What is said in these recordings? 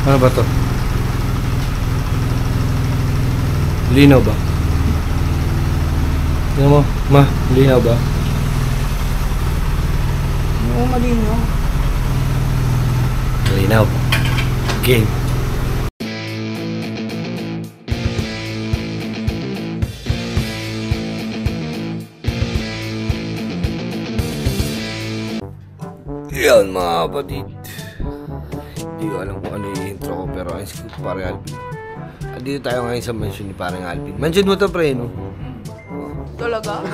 Ano ba to? Linaw ba? Tingnan mo, ma, linaw ba? Oo, malinaw. Linaw. Game. Yan mga kapatid. Hindi ko alam kung ano yung intro ko, pero ayos ko parang Alvin. Dito tayo ngayon sa mansion ni parang Alvin. Mansion mo to, pre, no? Talaga?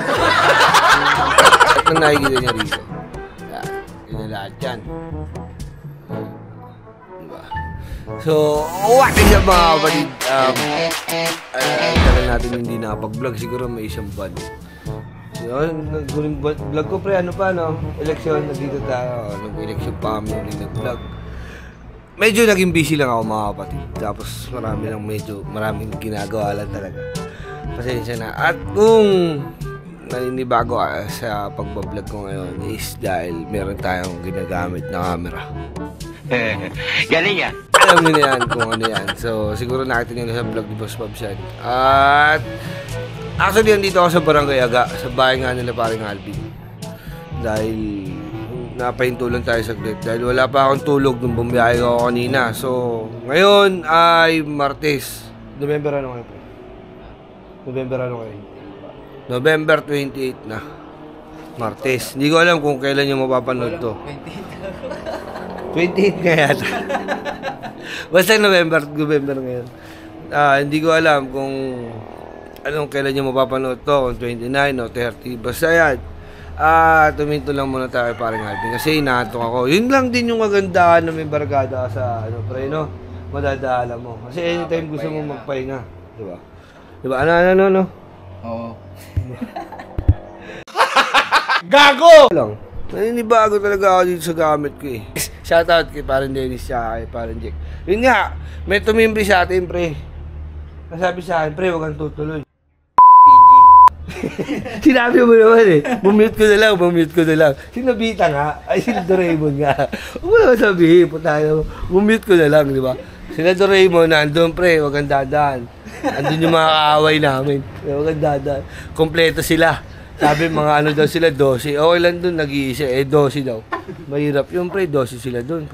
At nang nakikita niya rito. Yan na lahat yan. Diba? So, what is up mga kapatid? Tagal natin hindi nakapag-vlog. Siguro may isang buwan. Yun, nag-guling vlog ko, pre, ano pa, no? Eleksyon, nandito tayo. Nag-eleksyon pa kami ulit nag-vlog. Medyo naging busy lang ako mga kapatid. Tapos maraming ginagawa lang talaga. Pasensya na. At kung naninibago sa pagbablog ko ngayon is dahil meron tayong ginagamit na camera. Galing yan. Alam nyo na yan kung ano yan. So, siguro nakita nyo na sa vlog ni Boss Bob yan. At actually, nandito ako sa Barangay Aga, sa bahay nga nila paring Alvin. Dahil napahintulan tayo saglit. Dahil wala pa akong tulog nung bumiyahe ako kanina. So, ngayon ay Martes. November ano ngayon? November ano ngayon? November 28 na. Martes. Hindi ko alam kung kailan nyo mapapanood to. 28 nga yata. Basta November ngayon. Hindi ko alam kung anong kailan nyo mapapanood to, kung 29 o 30. Basta yan. Tuminto lang muna tayo parang Alvin. Kasi inaantok ako. Yun lang din yung kagandahan na may barkada sa pre, no? Madadala mo. Kasi anytime gusto mo magpahinga. Diba? Diba? Ano? Oo. Gago! Lang. Naninibago talaga ako dito sa gamit ko eh. Shoutout kay parang Dennis siya, kay parang Jack. Yun nga, may tumimbre sa atin, pre. Nasabi sa akin, pre, huwag kang tutuloy. Sinabi mo naman eh. Bumute ko na lang. Sinabita nga. Ay, sila Doraemon nga. Huwag mo naman sabihin, putayo. Bumute ko na lang, di ba? Sila Doraemon, nandun, pre, huwag kang dadaan. Andun yung mga kaaway namin. Huwag kang dadaan. Kompleto sila. Sabi mga ano daw sila, 12. Okay lang dun, nag-iisa. 12 daw. Mahirap yung pre, 12 sila dun.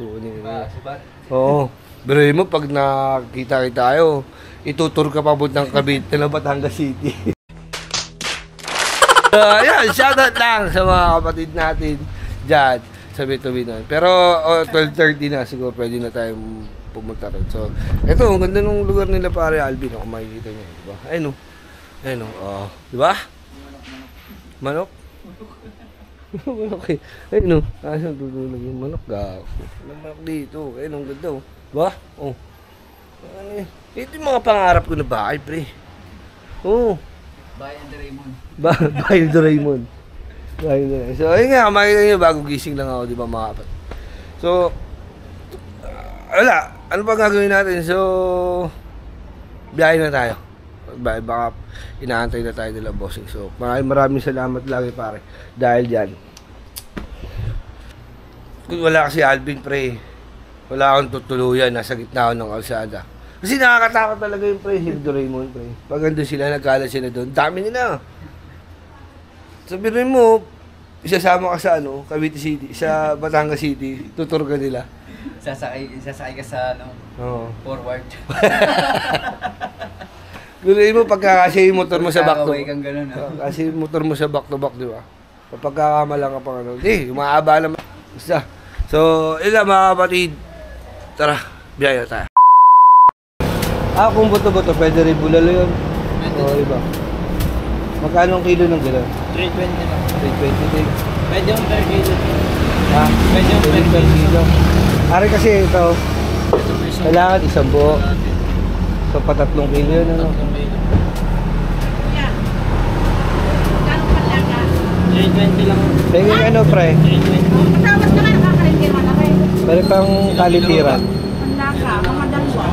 Oo. Pero mo, pag nakita tayo, itutur ka pabot ng Cavite na Batangas City. Yan, shoutout lang sa mga kapatid natin dyan sa Bitubinan. Pero 12:30 na, siguro pwede na tayong pumunta rin. So, eto, ang ganda ng lugar nila pare Alvin, kung makikita nyo, diba? Ayun o, diba? Manok? Manok eh. Ayun o, asan tutulog yung manok? Manok dito, ayun, ang ganda o. Diba? O. Ito yung mga pangarap ko na bahay, pre. Oo. Bahay ng Doraemon. Bahay ng Doraemon. So, ayun nga, makikita nyo, bago gising lang ako, di ba mga kapat? So, wala. Ano pa gagawin natin? So, biyahe na tayo. Baka inaantay na tayo nila bossing. So, maraming salamat lagi pare. Dahil dyan. Kung wala kasi Alvin, pre, wala akong tutuluyan. Nasa gitna ako ng kalsada. Kasi nakakatakot talaga yung pre, si Doraemon, pre. Pag andun sila, nagkala sila doon, dami nila. Sabihin mo, isasama ka sa Cavite City, sa Batangas City, tutur ka nila. Sasakay ka sa forward. Guloy mo, pagkakasya yung motor mo sa back to back. Kasi yung motor mo sa back to back, di ba? Pagkakamala ka pang umaaba naman. Basta. So, ilan mga kapatid. Tara, biyaya tayo. Kung buto-buto, pwede rin bulalo yun. Oo, iba. Magkano ang kilo ng gano'n? 320 lang. 320 din. Pwede yung per kilo. Pwede yung per kilo. Ari kasi ito, kailangan isang buo. So, pa-3 kilo yun, ano? 3 kilo. Magkano 320 lang. Pwede ano, pre? 320. Matawad na nga, nakakaringin mo na rin. Pwede pang kalitiran. Handa ka, mga dalawa.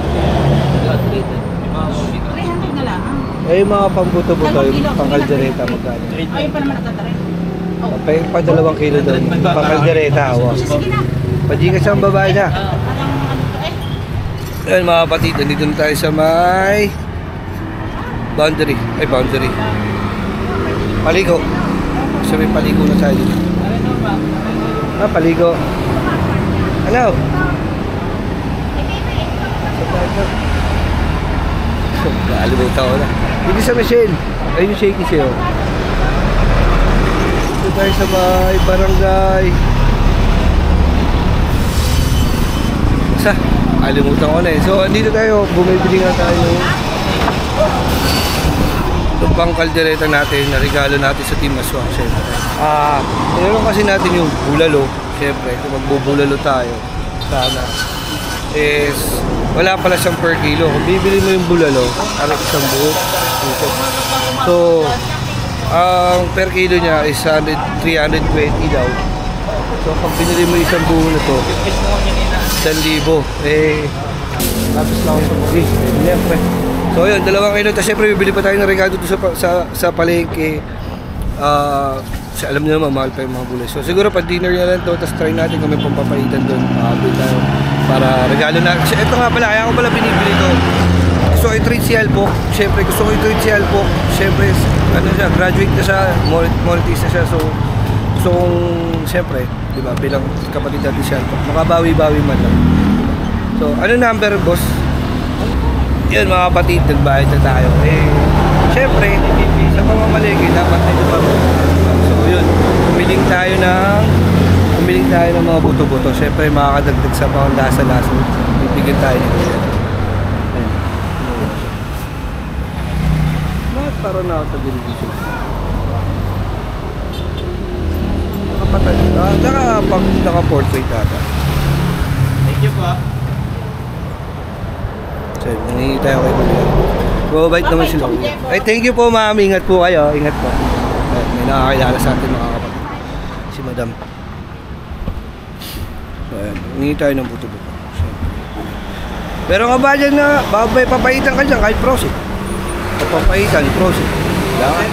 300 na lang. Yung mga pambuto-buto, yung pang-kaldereta, magkano? Ay, pa naman nagtatarin. Pa 2 kilo doon, pang-kaldereta, awa. Sige na. Pajikas ang babae na. Parang ano to eh. Ayun mga kapatid, nandito na tayo sa may boundary. Ay, boundary. Paligo. Kasi may paligo na tayo dito. Ah, paligo. Ano? Nakalimutan ko na. Dito sa Michelle. Ayun yung shaky siya. Dito tayo sa may barangay. Basta, nakalimutan ko na eh. So, andito tayo. Bumibili nga tayo. Itong pang kaldereta natin na regalo natin sa Team Aswang. Siyempre. Meron kasi natin yung bulalo. Siyempre, kung magbubulalo tayo. Sana. Is wala pala siyang per kilo. Kung bibili mo yung bulalo, ano isang buo. So, ang per kilo niya is 320 daw. So, pag binili mo isang buo na to, 1,000. Tapos lang ako sa bugi. Siyempre. So, yun, 2 kilo. Tapos, siyempre, bibili pa tayo ng regalo dito sa palengke. Alam niyo naman, mahal pa yung mga gulay. So, siguro pag dinner na lang to, tapos try natin kung may pampapaitan doon. Makabili tayo para regalo na. Kasi ito nga pala, kaya ko pala binibili to. Gusto ko i-treat si Alpok. Siyempre, gusto ko i-treat si Alpok. Siyempre, ano siya, graduate na siya, Moritis na siya. So, gusto kong, siyempre, di ba, bilang kapatid natin si Alpok, makabawi-bawi man lang. So, ano number, boss? Yan mga kapatid, nagbayad na tayo. Siyempre, sa pamamalengke, dapat medyo pa. So, yun, umiling tayo ng mga buto-buto. Siyempre, makakadagdag sa panglasa-lasa. Bibigyan tayo nito. Ayan. Bakit parang na ako sa television? Nakapatay. Naka-portrait ata. Thank you po. So, nangingi tayo kay Kuya. Mababait naman sila. Ay, thank you po ma'am. Ingat po kayo. Ingat po. May nakakilala sa atin mga kapatid. Si Madam. So, ayan. Nangingi tayo ng buto-buto. Pero nga ba dyan na, may papaitan ka dyan kahit prosit? Papaitan, prosit. Wala ka?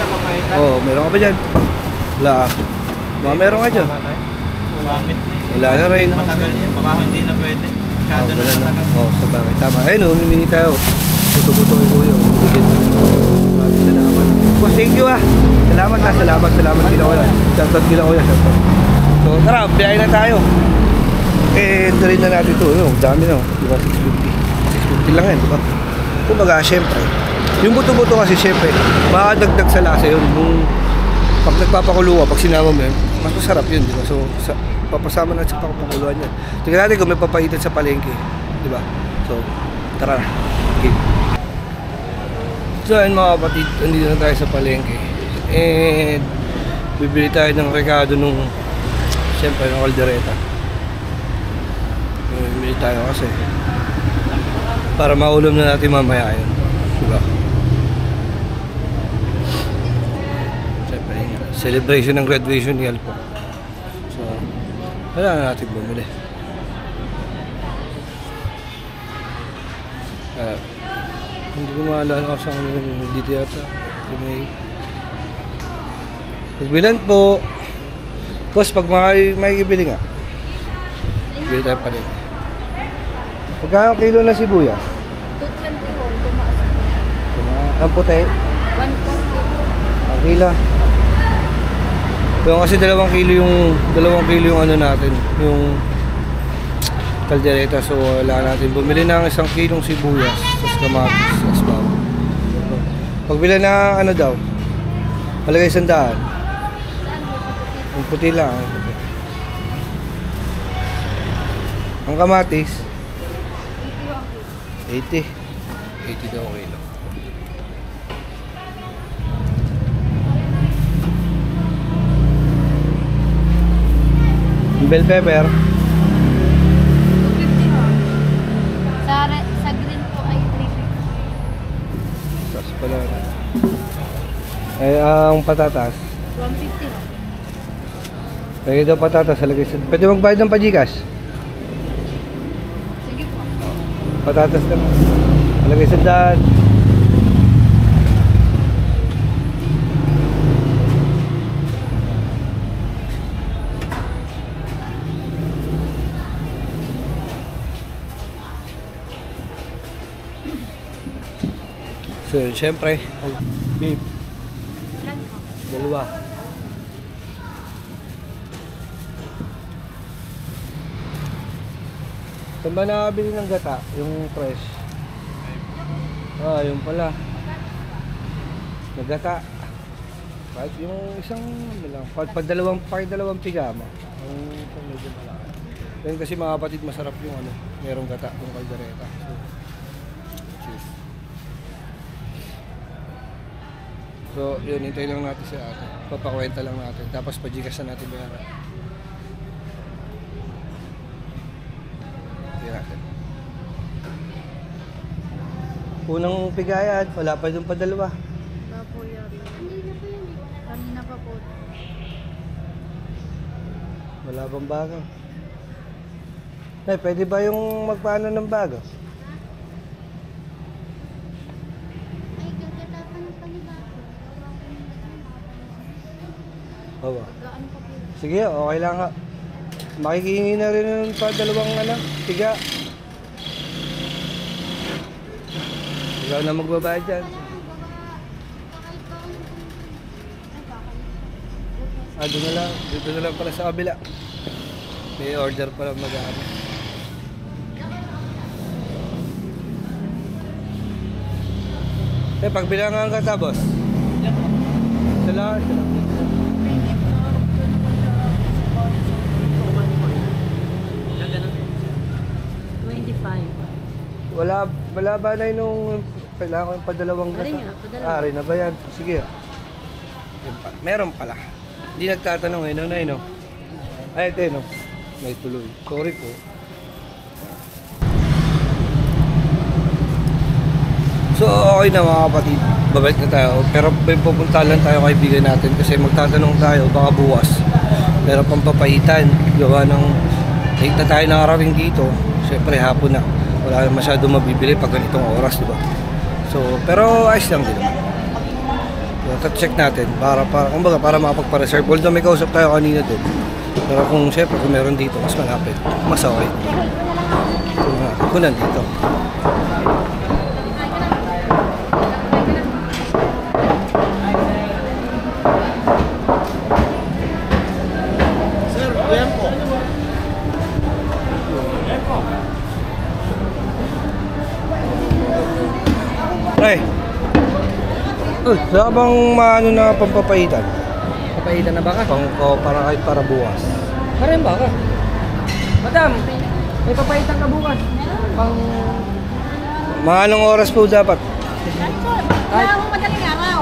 Oo, meron ka ba dyan? Wala ka. Meron ka dyan? Wala na rin. Matagal yan, baka hindi na pwede. Masyado na matagal. Oo, sa bagay. Tama. Ayun o, humingi tayo. Buto-buto kay Kuya. Salamat. Boss, thank you ah. Salamat. Kila Kuya. Shoutout kila Kuya. So, tara, biyahe na tayo. Ito rin na natin ito. Dami na. Diba, 650 lang yan, diba? Kumbaga, syempre. Yung buto-buto kasi, syempre, makadagdag sa lasa yun. Nung pag nagpapakulo ka, pag sinama mo yun, mas masarap yun, diba? So, papasama natin sa pakapakuluan yan. Tingnan natin kung may papaitan sa palengke. Diba? So, tara na. Okay. So, ayun mga kapatid, andito na tayo sa palengke. And, bibili tayo ng rekado nung, siyempre, ng kaldereta. Bibili tayo kasi para maulam na natin mamaya yun. Diba? Siyempre, celebration ng graduation ni Alpo. So, wala na natin bumili. Hindi ko maalala ako sa dito yata. Pagbilan po. Boss, pag may ibili nga. Bili tayo pa rin. Pagkano kilo na sibuyas? 221, tumaas. Ang puti? 140. Ang kila. Yung kasi 2 kilo yung ano natin, yung kaldereta. So wala natin bumili ng 1 kilong sibuyas, tapos kamatis, tapos bawang. Pagbili na ano daw, palagay 100. Ang puti lang. Ang kamatis 80 daw kilo. Bell pepper 250 ho. Sa green po ay 350. tapos pala ang patatas 150 ho. lagay daw patatas lagay sa pwede magbayad ng pajikas Sige po. patatas na lagay sa daan. yun, syempre, beef. Ilan po? Dalawa. Saan ba nakabili ng gata? Yung fresh? Ah, yun pala. Nagata. Kahit yung isang, ano lang, dalawang pigama. Yung isang medyo malaki. Yan kasi mga kapatid, masarap yung ano, merong gata, yung kaldereta. So, cheers. So, yun, hintay lang natin si ate. Papakwenta lang natin. Tapos pajigas na natin bayaran. Hindi natin. Unang pigayan, wala pa yung padalawa. Wala po yan. Hindi na po yan. Kanina pa po. Wala bang bago? Ay, pwede ba yung magpaano ng bago? Ay, gagatapan ng panibago. Oo. Gaan pa po. Sige, okay lang ha. Makikihingi na rin ng dalawang tiga. Ikaw na magbabayad dyan. Doon na lang. Dito na lang pala sa kabila. May order pala mag-aano. Pagbilangan ka tapos? Salamat. Wala ba na nung kailangan ko yung padalawang gata? Rin na ba yan? Sige. Meron pala. Hindi nagtatanong eh, no? Ay, ito no? May tuloy. Sorry po. So, okay na mga kapatid. Babalik na tayo. Pero may pupunta lang tayo kaibigan natin kasi magtatanong tayo baka bukas. Meron pang papaitan. Gawa ng late na tayo nakarating dito. Siyempre hapon na. Wala masyado mabibili pag ganitong oras, di ba? So, pero ayos lang din naman. So, check natin para makapagpa-reserve. Although may kausap tayo kanina din. Pero kung siyempre kung meron dito, mas malapit. Mas okay. Kung nandito. Sir, yan po. Ay! Wala bang maano na pampapaitan? Papaitan na baka? Para bukas. Maraming baka. Madam, may papaitan ka bukas. Pang... Mga anong oras po dapat? Wala akong madaling araw.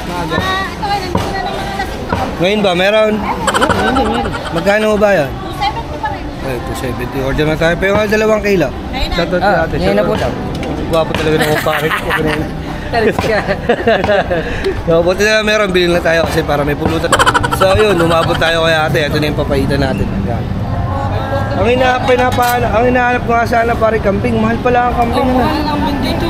Maaga. Ito ay nandito na lang mga lasing ko. Ngayon ba? Meron? Magkano ba yan? 270 pa rin. Ay, 270. Order na tayo. Pero yung 2 kilo. Shoutout natin. ngayon na po daw. Gwapo talaga ng kumpare ko. Talis ka. So, buti na meron. Bilhin na tayo kasi para may pulutan. So, yun. Umabot tayo kay ate. Ito na yung papaitan natin. Yan. Ang hinahanap ko nga sana pare kambing. Mahal pala ang kambing. Mahal ang kambing dito.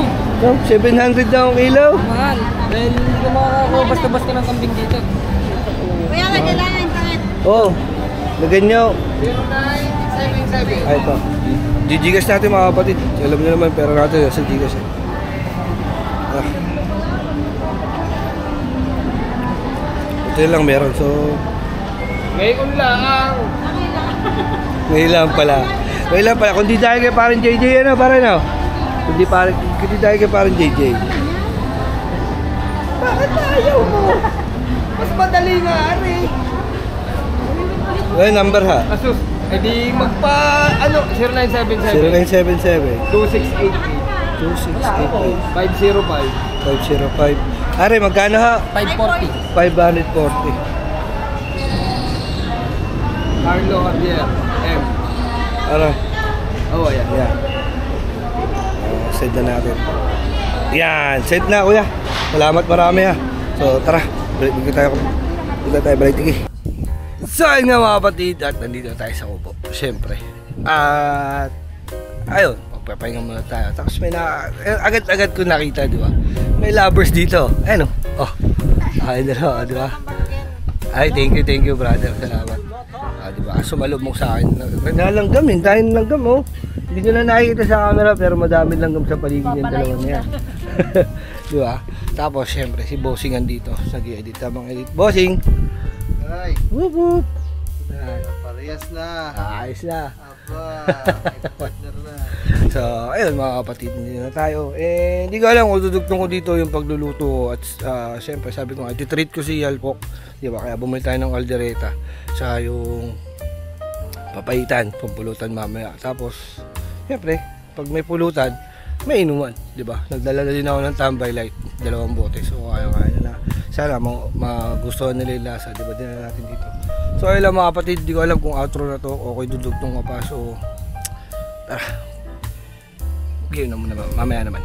700 na ang kilo. Mahal. Dahil hindi ka makakakuha basta-basta ng kambing dito. Kuya, kailangan ka rin. Oh, lagyan nyo. 0977. Ay, ito. Gigas natin mga kapatid. Alam nyo naman, pera natin sa Gigas eh. Ah. Ito lang meron, so... Ngayon lang. Ngayon lang pala. Ngayon lang pala. Kung di dahil kay parang JJ, ano, parang ano? Kung di dahil kay parang JJ. Bakit ayaw mo? Mas madali nga, Ari. Well, number ha? Asus. Eh di magpa... Ano? 0977. 0977 2688. 2688 505. 505. Are, magkano ha? 540. 540. Carlo Javier. M. Ano? Oh, yan. Yan. Send na natin. Yan, send na kuya. Salamat marami ha. So tara, balik tayo balik tigi. So ayun nga mga kapatid, at nandito tayo sa Kubo. Siyempre. At ayun, magpapahinga muna tayo. Tapos may agad-agad ko nakita, di ba? May lovers dito. Ayun o. Oh. Ay, dalawa, di ba? Ay, thank you brother. Salamat. Di ba? Sumalubog sa akin. Nalanggam eh. Dahil langgam oh. Hindi ko na nakikita sa camera pero madami langgam sa paligid yung dalawa niya. Di ba? Tapos syempre si Bossing andito, nag-edit habang edit. Bossing. Ay, Whoop whoop. Yan. parehas na. Ayos na. Aba, may partner na. So, ayun mga kapatid, hindi na tayo. Hindi ko alam kung dudugtong ko dito yung pagluluto at syempre sabi ko nga, treat ko si Yalpok, di ba? Kaya bumili tayo ng kaldereta, saka yung papaitan, pampulutan mamaya. Tapos, syempre, pag may pulutan, may inuman, di ba? Nagdala na din ako ng Tambay Light, 2 bote. So, kaya na. Sana magustuhan nila yung lasa, di ba? Dinala natin dito. So, ayun lang mga kapatid, di ko alam kung outro na to, okay dudugtong ko pa. So, tara. Okay, mamaya naman.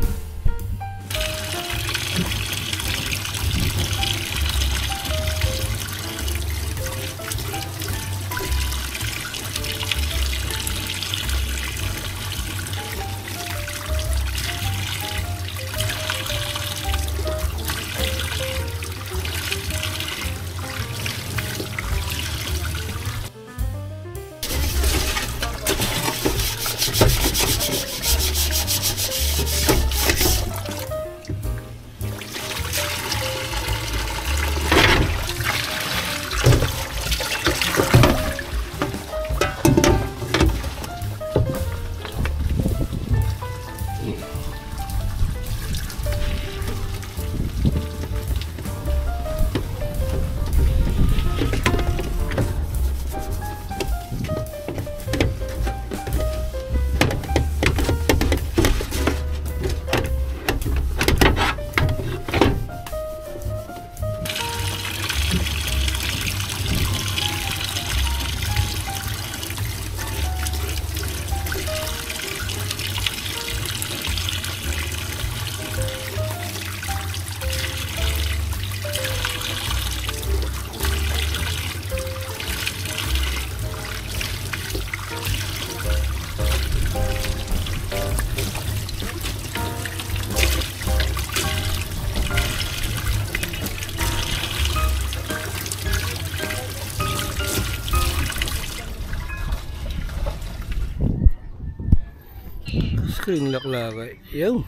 Screen lock lagay. Yung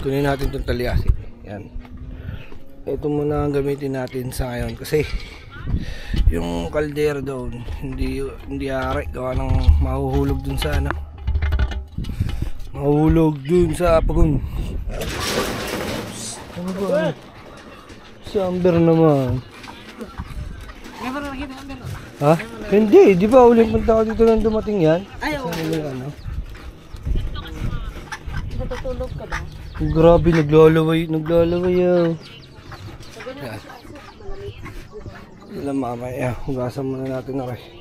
kunin natin itong talyasi. Yan. Ito muna ang gamitin natin sa ngayon kasi yung kaldero doon hindi ari gawa ng mahuhulog dun sa mahuhulog dun sa pagun. Ano ba? Si Amber naman. Ha? Hindi, di ba uling punta ko dito nang dumating yan? Ayaw. Natutulog ka ba? Grabe, naglalaway yan. Yan. Alam mamaya, hugasan muna natin na rin.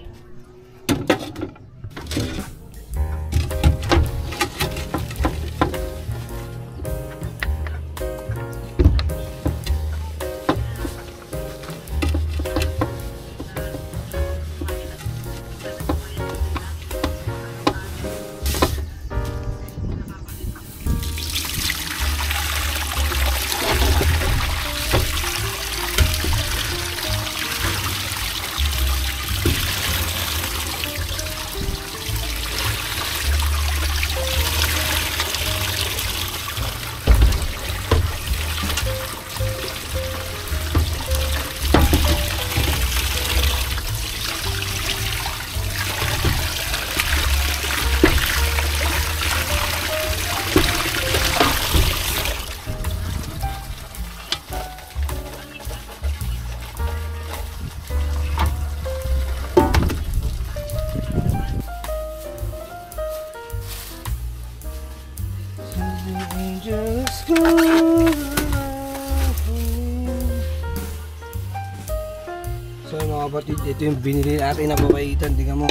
So mga kapatid, ito yung binili natin na papaitan. Tingnan mo,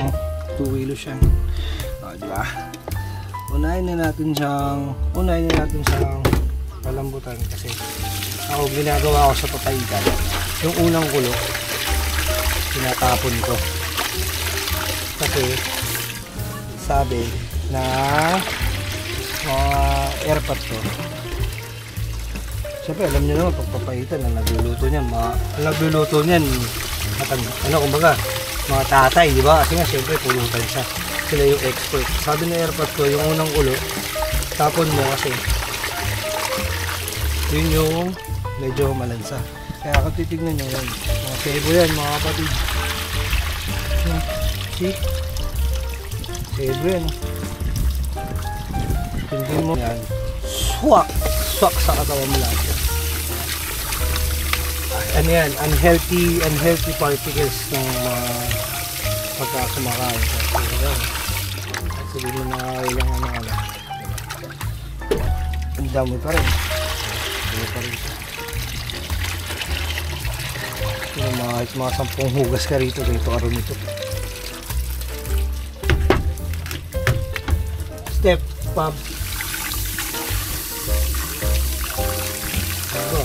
2 kilos siya. Diba? Unahin na natin siyang palambutan kasi ako ginagawa ko sa papaitan. Yung unang kulo, tinatapon ko. Kasi sabi na airpot to. Siyempre alam niyo naman pagpapaitan ang nagluluto niyan kumbaga mga tatay, di ba? Kasi nga siyempre pulutan siya, sila yung expert. Sabi ng airpot ko, yung unang kulo tapon mo kasi Yun yung medyo malansa. Kaya kung titignan nyo yan, mga sebo yan mga kapatid. Yan. See? Sebo yan. Tingnan mo yan. Swak! Swak sa katawan mo lahat yan. Ano yan? Unhealthy particles ng pagka kumakain. So, yan. Sabi mo na ilang ano. Ang dami pa rin. Dami pa rin siya. Yung mga 10 hugas ka rito. Dito ka rin ito. Step, pump. Go.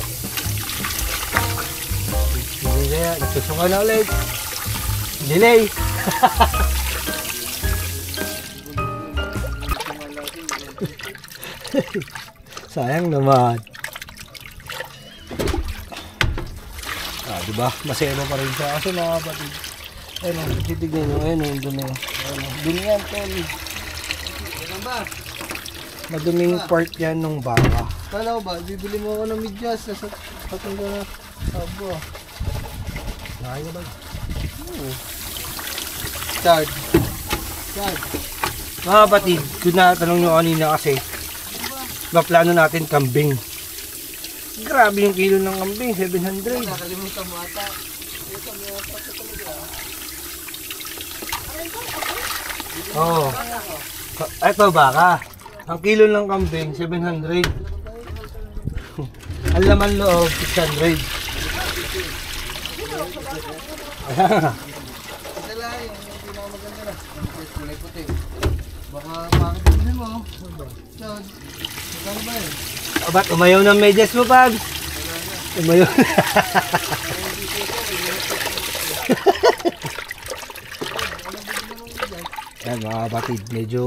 Hindi kaya. Nagsusuka na ulit. Delay. Sayang naman. Diba? Maselo pa rin siya. Kasi mga kapatid. Ayun, titignan nyo. Ayun, yung dumi. Dumi yan, tol. Maduming part yan ng baka. Kala ko ba, bibili mo ako ng medyas. Patong ko na. Abo. Nakaya ba? Chard. Mga kapatid, kung natanong nyo kanina kasi, plano natin kambing. Grabe yung kilo ng kambing, 700. Nakalimutan mo ata. Oo. Ito baka. Ang kilo ng kambing, 700. Ang laman loob, 600. Isa lang yung pinakamaganda na. Ang kulay puti. Baka makakabili mo. Chard. Magkano ba yun? O ba't umayaw ng medyas mo, Pabs? Umayaw. Yan mga kapatid, medyo